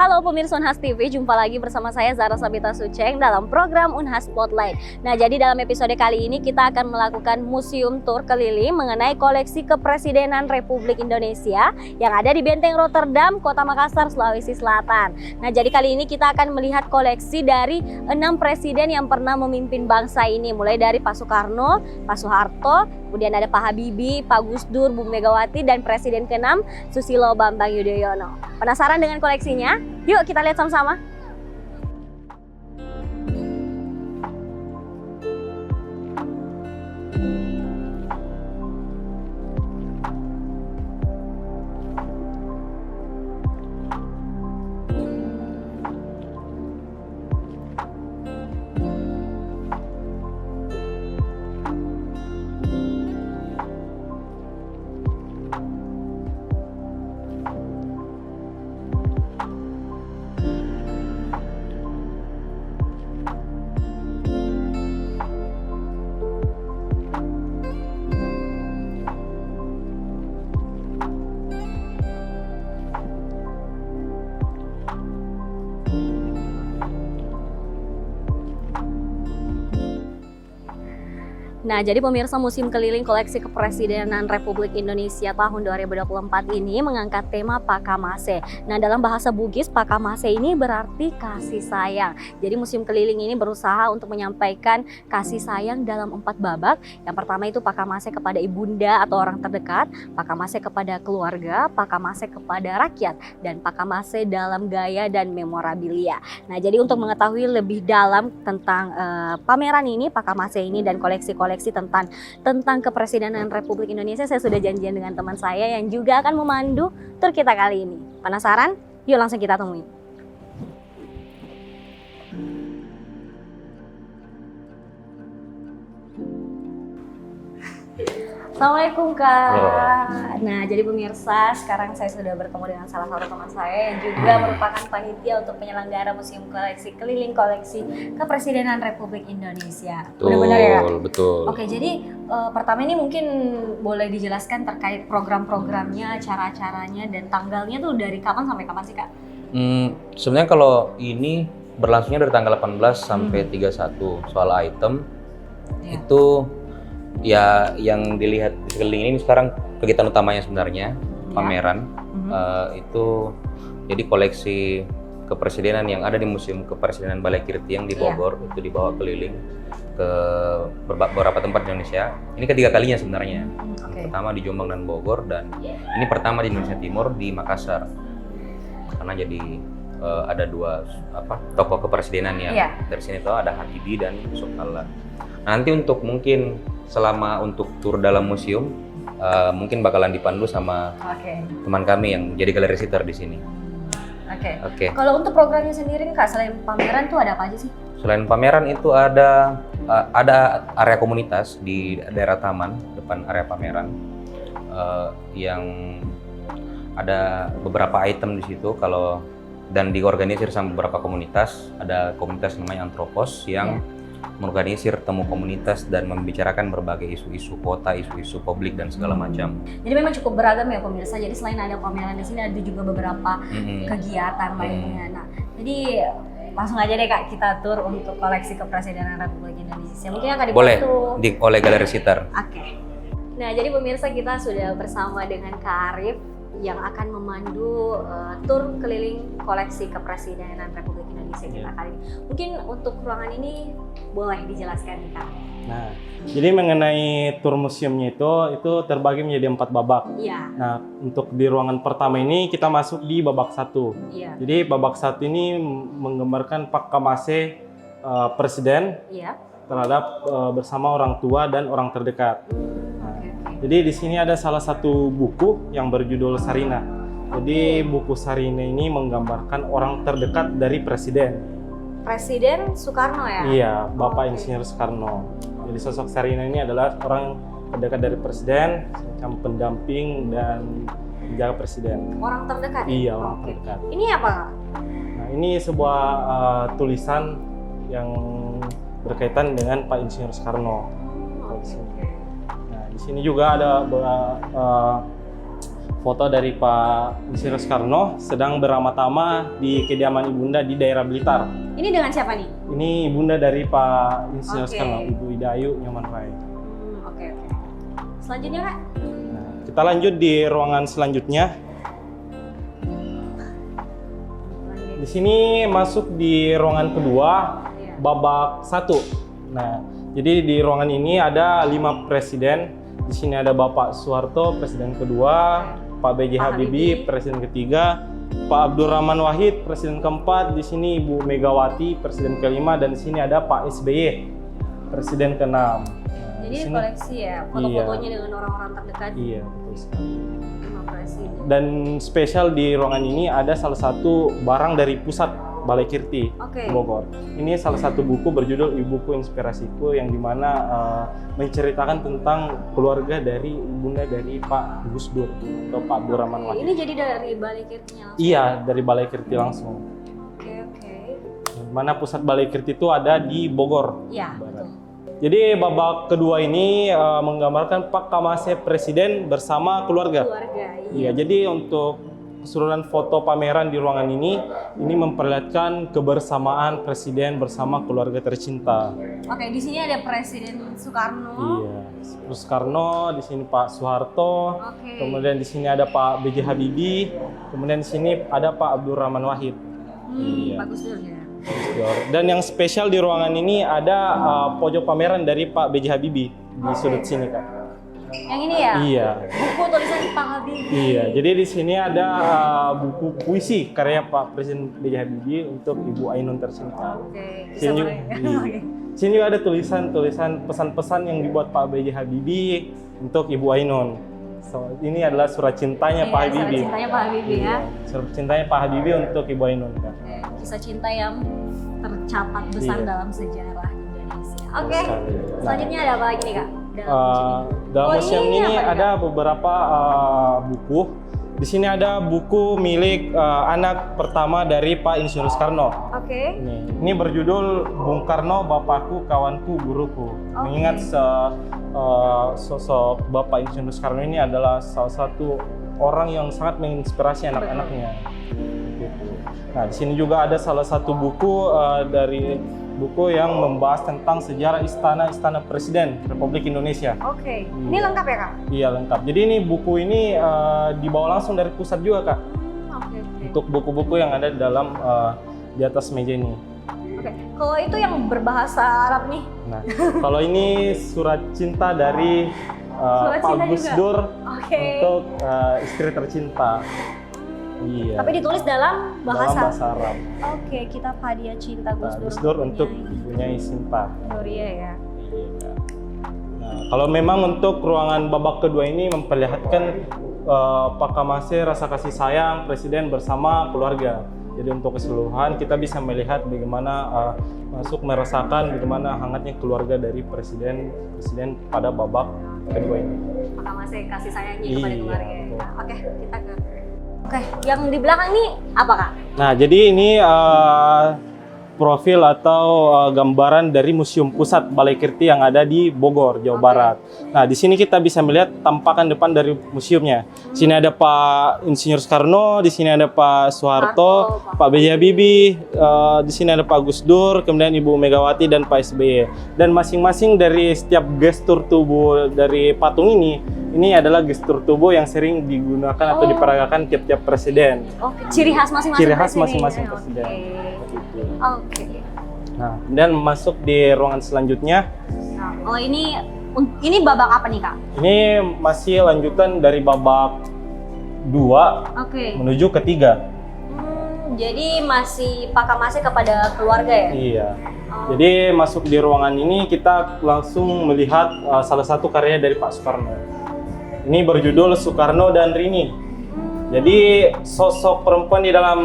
Halo pemirsa Unhas TV, jumpa lagi bersama saya Zara Sabita Suceng dalam program Unhas Spotlight. Nah, jadi dalam episode kali ini kita akan melakukan museum tour keliling mengenai koleksi Kepresidenan Republik Indonesia yang ada di Benteng Rotterdam, Kota Makassar, Sulawesi Selatan. Nah, jadi kali ini kita akan melihat koleksi dari 6 presiden yang pernah memimpin bangsa ini, mulai dari Pak Soekarno, Pak Soeharto, kemudian ada Pak Habibie, Pak Gus Dur, Bu Megawati, dan Presiden ke-6 Susilo Bambang Yudhoyono. Penasaran dengan koleksinya? Yuk kita lihat sama-sama. Nah, jadi pemirsa, museum keliling koleksi Kepresidenan Republik Indonesia tahun 2024 ini mengangkat tema Pakamase. Nah, dalam bahasa Bugis, Pakamase ini berarti kasih sayang. Jadi museum keliling ini berusaha untuk menyampaikan kasih sayang dalam 4 babak. Yang pertama itu Pakamase kepada ibunda atau orang terdekat, Pakamase kepada keluarga, Pakamase kepada rakyat, dan Pakamase dalam gaya dan memorabilia. Nah, jadi untuk mengetahui lebih dalam tentang pameran ini, Pakamase ini, dan koleksi-koleksi tentang Kepresidenan Republik Indonesia, saya sudah janjian dengan teman saya yang juga akan memandu tur kita kali ini. Penasaran? Yuk langsung kita temui. Assalamualaikum Kak. Nah, jadi pemirsa, sekarang saya sudah bertemu dengan salah satu teman saya yang juga merupakan panitia untuk penyelenggara museum koleksi keliling koleksi Kepresidenan Republik Indonesia. Benar-benar ya Kak? Betul. Oke, jadi pertama ini mungkin boleh dijelaskan terkait program-programnya, cara-caranya, dan tanggalnya tuh dari kapan sampai kapan sih Kak? Sebenarnya kalau ini berlangsungnya dari tanggal 18 sampai 31 soal item itu. Ya, yang dilihat di sekeliling ini sekarang kegiatan utamanya sebenarnya pameran itu jadi koleksi kepresidenan yang ada di Museum Kepresidenan Balai Kirti yang di Bogor itu dibawa keliling ke beberapa tempat di Indonesia. Ini ketiga kalinya sebenarnya. Yang pertama di Jombang dan Bogor, dan ini pertama di Indonesia Timur di Makassar. Karena jadi ada dua tokoh kepresidenan yang dari sini tuh ada Habibie dan Yusuf Kalla. Nanti untuk mungkin selama untuk tur dalam museum mungkin bakalan dipandu sama teman kami yang jadi galeri sitter di sini. Oke. Kalau untuk programnya sendiri Kak, selain pameran tuh ada apa aja sih? Selain pameran itu ada area komunitas di daerah taman depan area pameran yang ada beberapa item di situ dan diorganisir sama beberapa komunitas. Ada komunitas namanya Antropos yang mengorganisir temu komunitas dan membicarakan berbagai isu-isu kota, isu-isu publik dan segala macam. Jadi memang cukup beragam ya pemirsa. Jadi selain ada pameran di sini, ada juga beberapa kegiatan lainnya. Nah, jadi langsung aja deh Kak, kita tur untuk koleksi Kepresidenan Republik Indonesia. Mungkin akan dibantu oleh galeri sitter. Oke. Nah, jadi pemirsa, kita sudah bersama dengan Kak Arif yang akan memandu tur keliling koleksi Kepresidenan Republik Indonesia kita kali ini. Mungkin untuk ruangan ini boleh dijelaskan nih Kak. Nah, jadi mengenai tur museumnya itu terbagi menjadi 4 babak. Iya. Nah, untuk di ruangan pertama ini kita masuk di babak 1. Iya. Jadi babak 1 ini menggambarkan Pakamase presiden terhadap bersama orang tua dan orang terdekat. Jadi di sini ada salah satu buku yang berjudul Sarina. Jadi buku Sarina ini menggambarkan orang terdekat dari presiden. Presiden Soekarno ya? Iya, Bapak Insinyur Soekarno. Jadi sosok Sarina ini adalah orang terdekat dari presiden, semacam pendamping dan penjaga presiden. Orang terdekat? Iya, orang terdekat. Ini apa? Nah, ini sebuah tulisan yang berkaitan dengan Pak Insinyur Soekarno. Di sini juga ada foto dari Pak Insinyur Soekarno sedang beramah-tamah di kediaman Ibunda di daerah Blitar. Ini dengan siapa nih? Ini Ibunda dari Pak Insinyur Oke. Soekarno, Ibu Ida Ayu Nyoman Rai. Oke. Selanjutnya Kak? Nah, kita lanjut di ruangan selanjutnya. Di sini masuk di ruangan kedua, babak 1. Nah, jadi di ruangan ini ada 5 presiden. Di sini ada Bapak Soeharto, presiden kedua, Pak B.J. Habibie, presiden ketiga, Pak Abdurrahman Wahid, presiden keempat. Di sini Ibu Megawati, presiden kelima, dan di sini ada Pak SBY, presiden keenam. Nah, Jadi di sini- koleksi ya, foto-fotonya dengan orang-orang terdekat. Iya, betul sekali. Lima presiden. Dan spesial di ruangan ini ada salah satu barang dari pusat Balai Kirti Oke. Bogor. Ini salah satu buku berjudul Ibuku Inspirasiku yang dimana menceritakan tentang keluarga dari ibunda dari Pak Gus Dur atau Pak Abdurrahman Wahid. Ini jadi dari Balai Kirtinya langsung. Iya, dari Balai Kirti langsung. Oke. Mana pusat Balai Kirti itu ada di Bogor. Iya, Barat. betul. Jadi babak kedua ini menggambarkan Pak Kamase Presiden bersama keluarga. Keluarga. Iya, jadi untuk keseluruhan foto pameran di ruangan ini memperlihatkan kebersamaan presiden bersama keluarga tercinta. Oke, di sini ada Presiden Soekarno. Iya, Pak Soekarno, di sini Pak Soeharto, Oke. kemudian di sini ada Pak B.J. Habibie, kemudian di sini ada Pak Abdurrahman Wahid. Iya. Bagus dulu ya. Dan yang spesial di ruangan ini ada pojok pameran dari Pak B.J. Habibie di sudut sini, Kak. Yang ini ya? Iya. Buku tulisan Pak Habibie. Iya, jadi di sini ada buku puisi karya Pak Presiden B.J. Habibie untuk Ibu Ainun tercinta. Oke, bisa Sini, mulai. iya. Oke. Sini juga ada tulisan-tulisan pesan-pesan yang dibuat Pak B.J. Habibie untuk Ibu Ainun. So, ini adalah surat cintanya Pak Iya, surat Habibie. cintanya Pak Habibie ya. Surat cintanya Pak Habibie untuk Ibu Ainun, Kak. Oke, kisah cinta yang tercatat besar Iya. dalam sejarah Indonesia. Oke, Sekali. selanjutnya ada apa lagi nih Kak? Dalam Dalam Oh, museum ini ini apa nih, ada beberapa buku. Di sini ada buku milik anak pertama dari Pak Insinyur Soekarno. Oke. Ini berjudul Bung Karno, Bapakku, Kawanku, Guruku. Mengingat sosok Bapak Insinyur Soekarno ini adalah salah satu orang yang sangat menginspirasi anak-anaknya. Gitu. Nah, di sini juga ada salah satu buku dari buku yang membahas tentang sejarah istana Presiden Republik Indonesia. Oke. Ini lengkap ya Kak? Iya, lengkap. Jadi ini buku ini dibawa langsung dari pusat juga, Kak. Oke. Untuk buku-buku yang ada di dalam di atas meja ini. Oke. Kalau itu yang berbahasa Arab nih? Nah, kalau ini surat cinta dari Surat Pak cinta Gus juga? Dur Oke. untuk istri tercinta. Iya. Tapi ditulis dalam dalam bahasa. bahasa Arab. Oke, kita hadiah cinta Gus Nah, Dur, Gus Dur untuk ibunya Sinta. Gloria ya. Iya. Nah, kalau memang untuk ruangan babak kedua ini memperlihatkan Pak Kamase rasa kasih sayang presiden bersama keluarga. Jadi untuk keseluruhan kita bisa melihat bagaimana masuk merasakan bagaimana hangatnya keluarga dari presiden pada babak kedua ini. Pak Kamase kasih sayangnya kepada Iya, keluarga. betul. Nah, oke, kita ke. Oke, yang di belakang ini apa Kak? Nah, jadi ini profil atau gambaran dari Museum Pusat Balai Kirti yang ada di Bogor, Jawa Barat. Nah, di sini kita bisa melihat tampakan depan dari museumnya. Di sini ada Pak Insinyur Soekarno, di sini ada Pak Soeharto, Pak B.J. Habibie, di sini ada Pak Gus Dur, kemudian Ibu Megawati dan Pak SBY. Dan masing-masing dari setiap gestur tubuh dari patung ini adalah gestur tubuh yang sering digunakan atau diperagakan tiap-tiap presiden. Oke, ciri khas masing-masing Ciri khas presiden. masing-masing presiden. Oke. Nah, kemudian masuk di ruangan selanjutnya. Nah, kalau ini babak apa nih Kak? Ini masih lanjutan dari babak 2 Oke. menuju ke 3. Jadi masih Pak Kamase kepada keluarga ya? Iya. Jadi masuk di ruangan ini kita langsung melihat salah satu karya dari Pak Soekarno. Ini berjudul Soekarno dan Rini. Jadi sosok perempuan di dalam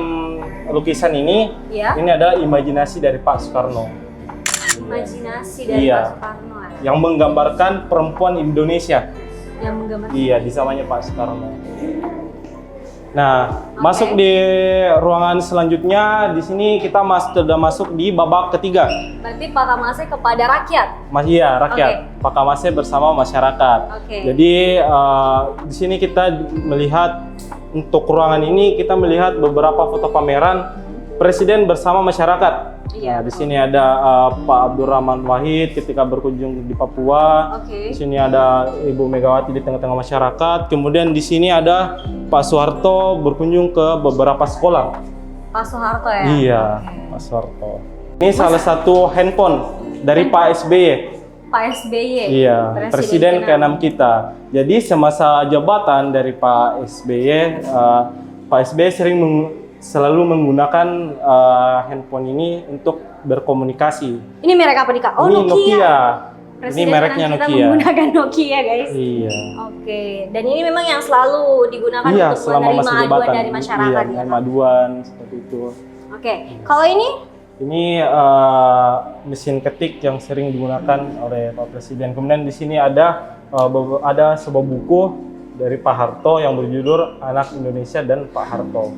lukisan ini adalah imajinasi dari Pak Soekarno. Imajinasi dari Iya. Pak Soekarno ya? Yang menggambarkan perempuan Indonesia. Yang menggambarkan. Iya, di zamannya Pak Soekarno. Nah, masuk di ruangan selanjutnya, di sini kita sudah masuk di babak ketiga. Berarti Pak Kamase kepada rakyat. Iya, rakyat. Pak Kamase bersama masyarakat. Jadi di sini kita melihat untuk ruangan ini kita melihat beberapa foto pameran Presiden bersama masyarakat. Nah, di sini ada Pak Abdurrahman Wahid ketika berkunjung di Papua. Di sini ada Ibu Megawati di tengah-tengah masyarakat. Kemudian di sini ada Pak Soeharto berkunjung ke beberapa sekolah. Pak Soeharto ya? Iya, Pak Soeharto. Ini salah satu handphone dari Pak SBY. Pak SBY? Iya, Presiden ke-6 kita. Jadi semasa jabatan dari Pak SBY, Pak SBY selalu menggunakan handphone ini untuk berkomunikasi. Ini merek apa nih Kak? Oh, ini Nokia. Presiden ini mereknya kita Nokia. Menggunakan Nokia guys. Iya. Dan ini memang yang selalu digunakan untuk menerima aduan dari masyarakat. Iya, menerima aduan seperti itu. Kalau ini? Ini mesin ketik yang sering digunakan oleh Pak Presiden. Kemudian di sini ada sebuah buku dari Pak Harto yang berjudul Anak Indonesia dan Pak Harto.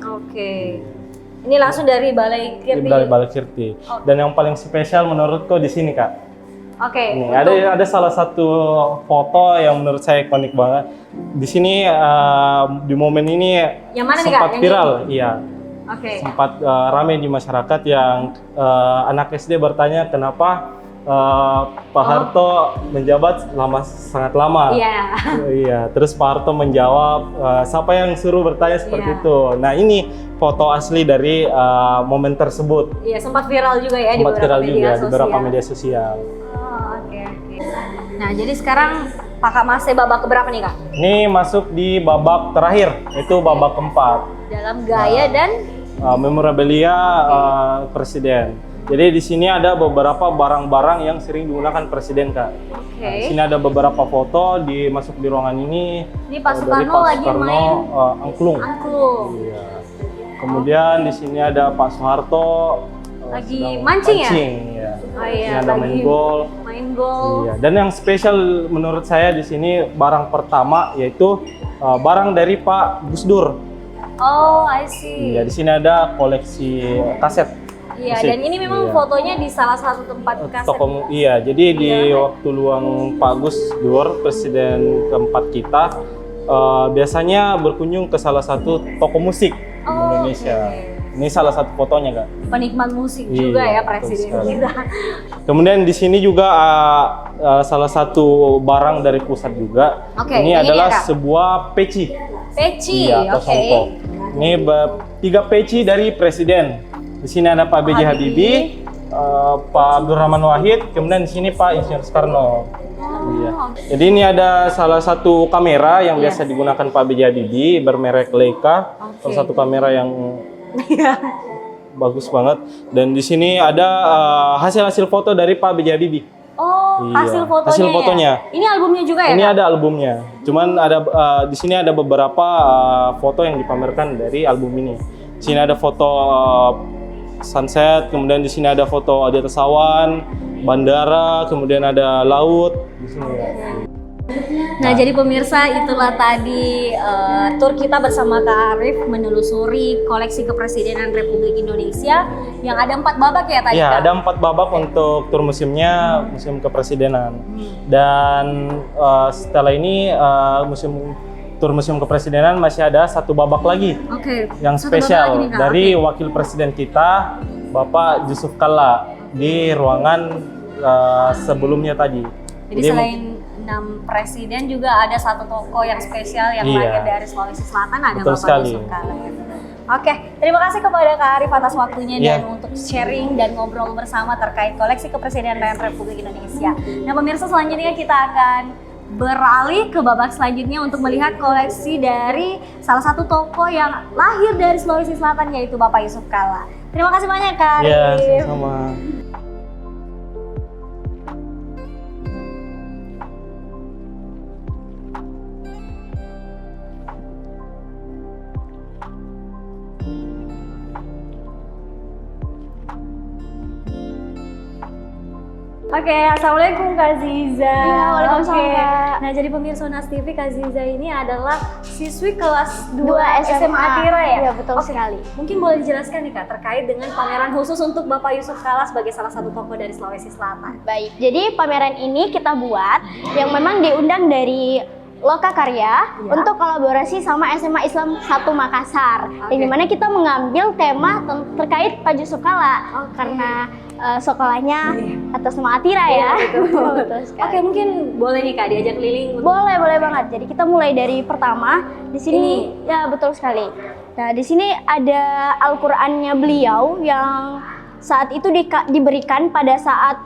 Ini langsung dari Balai Kirti. Dari Balai Kirti. Dan yang paling spesial menurutku di sini Kak. Nih, ada salah satu foto yang menurut saya ikonik banget. Di sini di momen ini yang mana sempat nih, Kak? viral, iya. Sempat ramai di masyarakat yang anak SD bertanya kenapa Pak Harto menjabat sangat lama. Iya. Terus Pak Harto menjawab, siapa yang suruh bertanya seperti itu. Nah, ini foto asli dari momen tersebut. Iya, sempat viral juga ya di beberapa media sosial. Nah, jadi sekarang Pak Kamase babak keberapa nih Kak? Ini masuk di babak terakhir, itu babak keempat. Dalam gaya dan memorabilia Presiden. Jadi di sini ada beberapa barang-barang yang sering digunakan Presiden Kak. Nah, di sini ada beberapa foto masuk di ruangan ini. Ini Pak Soekarno lagi main angklung. Iya. Kemudian di sini ada Pak Soeharto lagi mancing ya? Iya. Ini ada main gol. Iya. Dan yang spesial menurut saya di sini barang pertama yaitu barang dari Pak Gus Dur. Oh, I see. Iya, di sini ada koleksi kaset. Iya, dan ini memang fotonya di salah satu tempat kaset. Iya, jadi di waktu luang Pak Gus Dur, Presiden keempat kita, biasanya berkunjung ke salah satu toko musik di Indonesia. Ini salah satu fotonya, Kak. Penikmat musik juga ya Presiden kita. Kemudian di sini juga salah satu barang dari pusat juga. Ini adalah sebuah peci. Iya, atau songkok. Ini 3 peci dari Presiden. Di sini ada Pak B.J. Habibie, Pak Abdurrahman Wahid, kemudian di sini Pak Insinyur Soekarno. Iya. Jadi ini ada salah satu kamera yang biasa digunakan Pak B.J. Habibie bermerek Leica. Salah satu kamera yang bagus banget. Dan di sini ada hasil-hasil foto dari Pak B.J. Habibie. Oh, hasil fotonya. Ya? Ini albumnya juga ya? Ini Kak? ada albumnya. Cuman ada di sini ada beberapa foto yang dipamerkan dari album ini. Di sini ada foto sunset, kemudian di sini ada foto di atas awan, bandara, kemudian ada laut di sini. Nah, jadi pemirsa, itulah tadi tur kita bersama Kak Arief menelusuri koleksi kepresidenan Republik Indonesia yang ada 4 babak ya tadi. Iya, ada 4 babak untuk tur museumnya, museum kepresidenan. Dan setelah ini tur museum kepresidenan masih ada 1 babak lagi yang spesial dari wakil presiden kita, Bapak Jusuf Kalla, di ruangan sebelumnya tadi. Jadi selain 6 presiden juga ada 1 tokoh yang spesial yang lahir dari Sulawesi Selatan, ada Bapak Jusuf Kalla. Terima kasih kepada Kak Arief atas waktunya dan untuk sharing dan ngobrol bersama terkait koleksi kepresidenan Republik Indonesia. Nah pemirsa, selanjutnya kita akan beralih ke babak selanjutnya untuk melihat koleksi dari salah satu tokoh yang lahir dari Sulawesi Selatan, yaitu Bapak Jusuf Kalla. Terima kasih banyak Kak Arief. Iya, sama-sama. Oke, assalamualaikum Kak Ziza. Iya, waalaikumsalam, Oke. Kak. Nah, jadi pemirsa Unas TV, Kak Ziza ini adalah siswi kelas 2 Dua SMA Atira ya? Iya, betul Oke. sekali. Mungkin boleh dijelaskan nih Kak terkait dengan pameran khusus untuk Bapak Yusuf Kalla sebagai salah satu tokoh dari Sulawesi Selatan. Baik, jadi pameran ini kita buat yang memang diundang dari Loka Karya untuk kolaborasi sama SMA Islam 1 Makassar. Oke. Yang dimana kita mengambil tema terkait Pak Yusuf Kalla Oke. karena sekolahnya atas nama Atira ya. Betul sekali. Oke, mungkin boleh nih Kak diajak keliling untuk Boleh banget. Jadi kita mulai dari pertama. Di sini ya betul sekali. Nah, di sini ada Al-Qur'annya beliau yang saat itu diberikan pada saat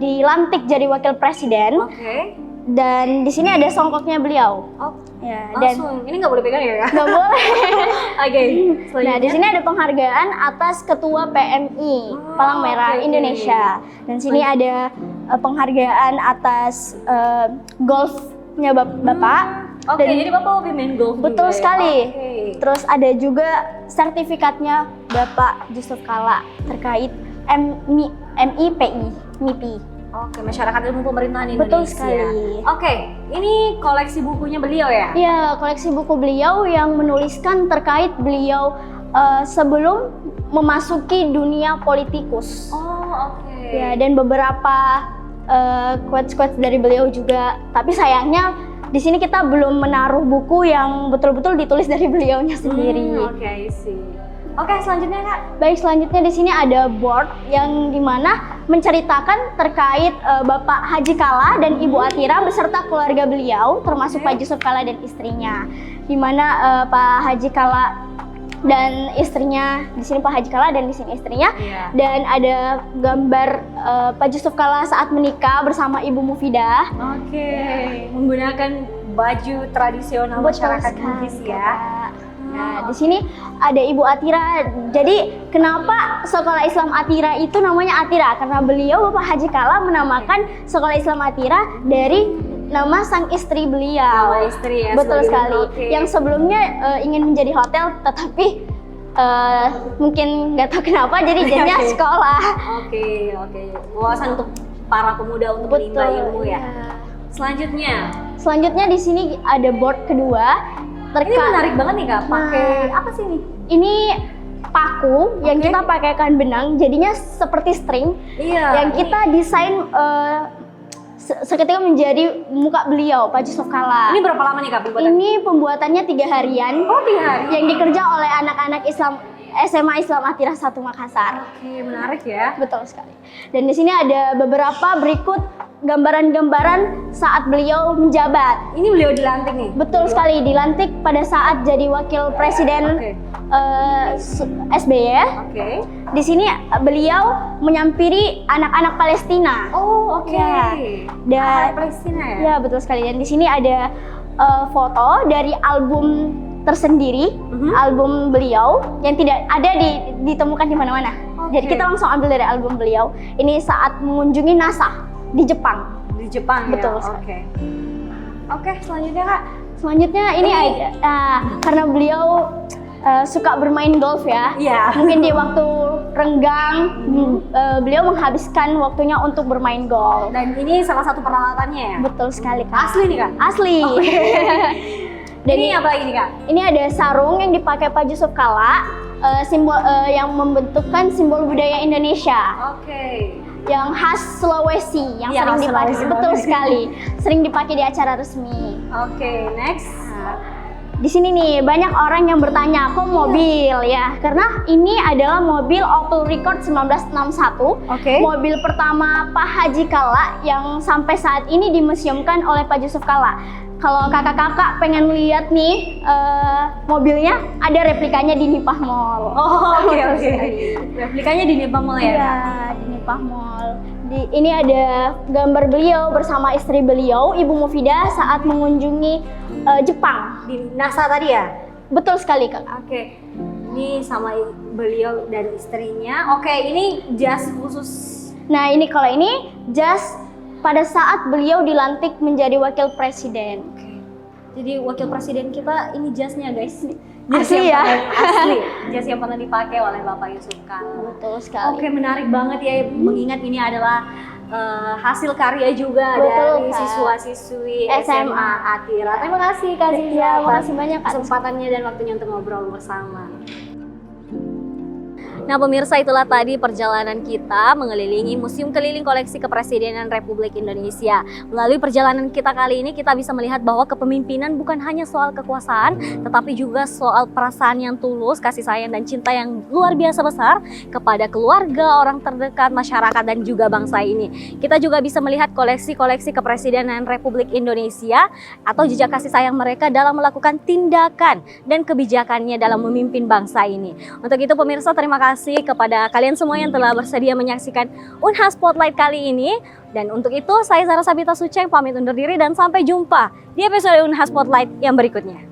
dilantik jadi wakil presiden. Oke. Dan di sini ada songkoknya beliau. Oh, Ya, dan langsung. Ini nggak boleh pegang ya Kak? nggak boleh. Oke. Nah, di sini ada penghargaan atas Ketua PMI Palang Merah oke. Indonesia. Dan sini ada penghargaan atas golfnya Bapak. Oke, Dan- jadi Bapak hobi main golf Betul juga ya? sekali. Oke. Terus ada juga sertifikatnya Bapak Yusuf Kalla terkait MIPI. Oke, Masyarakat Ilmu Pemerintahan Indonesia. Betul sekali. Oke, ini koleksi bukunya beliau ya? Ya, koleksi buku beliau yang menuliskan terkait beliau sebelum memasuki dunia politikus. Oh, oke. Ya, dan beberapa quotes-quotes dari beliau juga. Tapi sayangnya di sini kita belum menaruh buku yang betul-betul ditulis dari beliaunya sendiri. Oke, I see. Oke, selanjutnya Kak. Baik, selanjutnya di sini ada board yang dimana menceritakan terkait Bapak Haji Kalla dan Ibu Atira beserta keluarga beliau, termasuk Pak Yusuf Kalla dan istrinya. Dimana Pak Haji Kalla dan istrinya, di sini Pak Haji Kalla dan di sini istrinya. Iya. Dan ada gambar Pak Yusuf Kalla saat menikah bersama Ibu Mufidah. Oke, menggunakan baju tradisional masyarakat sekali, Bugis ya. Kak. Nah, di sini ada Ibu Atira. Jadi, kenapa Sekolah Islam Atira itu namanya Atira? Karena beliau Bapak Haji Kalla menamakan Sekolah Islam Atira dari nama sang istri beliau. Nama istri ya. Betul sebagai- sekali. Oke. Yang sebelumnya ingin menjadi hotel, tetapi mungkin nggak tahu kenapa jadi jadinya Oke. sekolah. Oke. Wawasan untuk para pemuda untuk menimba ilmu ya. Iya. Selanjutnya, Selanjutnya di sini ada board kedua. ini menarik banget nih Kak. Pakai apa sih ini? Ini paku yang Oke. kita pakaikan benang, jadinya seperti string Iya. yang kita desain seketika menjadi muka beliau, Pak Yusuf Kalla. Ini berapa lama nih Kak pembuatan? Ini pembuatannya 3 harian Oh, 3 hari. yang dikerja oleh anak-anak Islam SMA Islam Atira 1 Makassar. Oke, menarik ya. Betul sekali. Dan di sini ada beberapa berikut gambaran-gambaran saat beliau menjabat. Ini beliau dilantik nih. Betul sekali, dilantik pada saat jadi wakil presiden Oke. SBY. Oke. Di sini beliau menyampiri anak-anak Palestina. Oh, oke. Ya. Dan Palestina ya? ya betul sekali. Dan di sini ada foto dari album tersendiri, album beliau yang tidak ada ditemukan di mana-mana. Oke. Jadi kita langsung ambil dari album beliau. Ini saat mengunjungi NASA di Jepang. Di Jepang Betul ya? sekali. Oke, selanjutnya Kak. Selanjutnya ini ada karena beliau suka bermain golf ya. Iya. Mungkin di waktu renggang beliau menghabiskan waktunya untuk bermain golf. Dan ini salah satu peralatannya ya? Betul sekali, Kak. Asli nih Kak? Asli. Dan Ini apa lagi nih Kak? ini ada sarung yang dipakai Pak Yusuf Kalla, simbol yang membentukkan simbol budaya Indonesia Oke. yang khas Sulawesi yang Iya, sering khas dipakai. Sulawesi Betul banget. sekali. Sering dipakai di acara resmi. Oke, next. Di sini nih banyak orang yang bertanya, kok mobil ya? Karena ini adalah mobil Opel Record 1961. Oke. Mobil pertama Pak Haji Kalla yang sampai saat ini dimuseumkan oleh Pak Yusuf Kalla. Kalau kakak-kakak pengen lihat nih mobilnya, ada replikanya di Nipah Mall. Oh, oke. Betul sekali. Replikanya di Nipah Mall ya? Iya, di Nipah Mall. Ini ada gambar beliau bersama istri beliau, Ibu Mufidah saat mengunjungi Jepang. Di NASA tadi ya? Betul sekali, Kak. Oke. Ini sama beliau dan istrinya. Oke, ini jas khusus. Nah, ini kalau ini jas pada saat beliau dilantik menjadi wakil presiden. Jadi wakil presiden kita ini jasnya guys. Asli ya? Asli. Jas yang pernah dipakai oleh Bapak Yusuf Kalla. Betul sekali. Oke, menarik banget ya, mengingat ini adalah hasil karya juga Betul, dari Kak. siswa-siswi SMA. SMA Atira. Terima kasih Kak Ziza Ya, atas makasih banyak Kak. kesempatannya dan waktunya untuk ngobrol bersama. Nah pemirsa, itulah tadi perjalanan kita mengelilingi Museum Keliling Koleksi Kepresidenan Republik Indonesia. Melalui perjalanan kita kali ini kita bisa melihat bahwa kepemimpinan bukan hanya soal kekuasaan, tetapi juga soal perasaan yang tulus, kasih sayang dan cinta yang luar biasa besar kepada keluarga, orang terdekat, masyarakat dan juga bangsa ini. Kita juga bisa melihat koleksi-koleksi Kepresidenan Republik Indonesia atau jejak kasih sayang mereka dalam melakukan tindakan dan kebijakannya dalam memimpin bangsa ini. Untuk itu pemirsa, terima kasih kepada kalian semua yang telah bersedia menyaksikan Unhas Spotlight kali ini. Dan untuk itu saya Zara Sabita Suceng pamit undur diri dan sampai jumpa di episode Unhas Spotlight yang berikutnya.